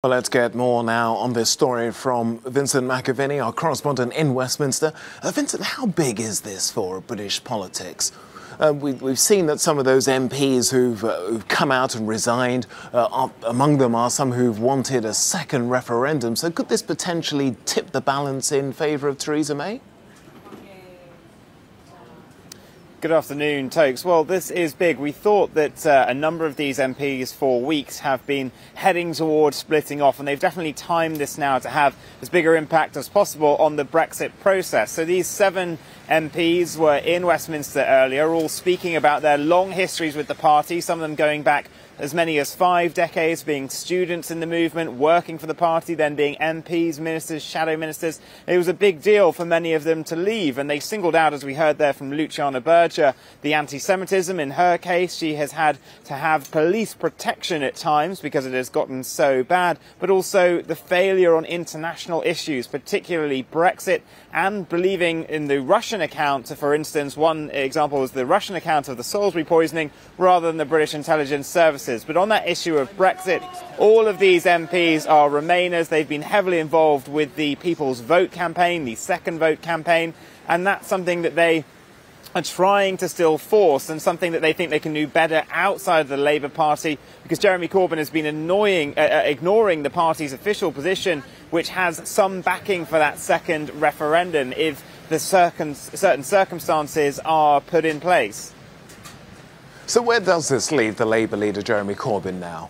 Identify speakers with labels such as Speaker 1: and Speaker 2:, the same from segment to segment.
Speaker 1: Well, let's get more now on this story from Vincent McAviney, our correspondent in Westminster. Vincent, how big is this for British politics? We've seen that some of those MPs who've come out and resigned, among them are some who've wanted a second referendum. So could this potentially tip the balance in favour of Theresa May?
Speaker 2: Good afternoon, Tokes. Well, this is big. We thought that a number of these MPs for weeks have been heading towards splitting off, and they've definitely timed this now to have as bigger impact as possible on the Brexit process. So these 7 MPs were in Westminster earlier, all speaking about their long histories with the party, some of them going back as many as 5 decades, being students in the movement, working for the party, then being MPs, ministers, shadow ministers. It was a big deal for many of them to leave, and they singled out, as we heard there from Luciana Berger, the anti-Semitism. In her case, she has had to have police protection at times because it has gotten so bad, but also the failure on international issues, particularly Brexit, and believing in the Russian account. For instance, one example was the Russian account of the Salisbury poisoning rather than the British intelligence services. But on that issue of Brexit, all of these MPs are Remainers. They've been heavily involved with the People's Vote campaign, the Second Vote campaign, and that's something that they are trying to still force, and something that they think they can do better outside of the Labour Party, because Jeremy Corbyn has been ignoring the party's official position, which has some backing for that second referendum if the certain circumstances are put in place.
Speaker 1: So where does this leave the Labour leader Jeremy Corbyn now?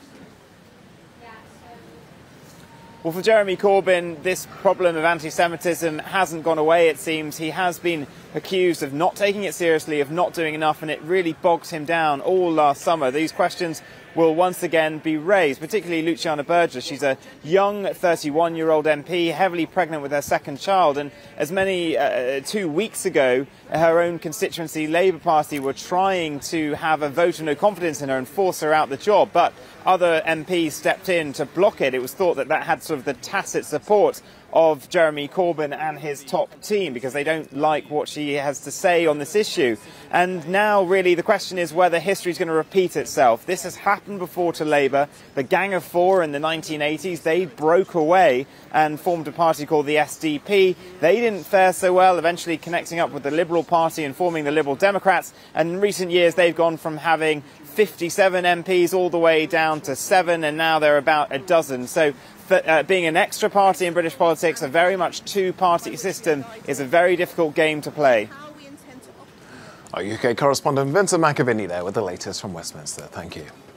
Speaker 2: Well, for Jeremy Corbyn, this problem of anti-Semitism hasn't gone away, it seems. He has been accused of not taking it seriously, of not doing enough, and it really bogs him down all last summer. These questions will once again be raised, particularly Luciana Berger. She's a young 31-year-old MP, heavily pregnant with her second child, and as many 2 weeks ago, her own constituency, Labour Party, were trying to have a vote of no confidence in her and force her out the job, but other MPs stepped in to block it. It was thought that that had sort of the tacit support of Jeremy Corbyn and his top team, because they don't like what she has to say on this issue. And now really the question is whether history is going to repeat itself. This has happened before to Labour. The Gang of Four in the 1980s, they broke away and formed a party called the SDP. They didn't fare so well, eventually connecting up with the Liberal Party and forming the Liberal Democrats. And in recent years they've gone from having 57 MPs all the way down to 7, and now they're about a dozen. So being an extra party in British politics, a very much two-party system, is a very difficult game to play.
Speaker 1: Our UK correspondent Vincent McAviney there with the latest from Westminster. Thank you.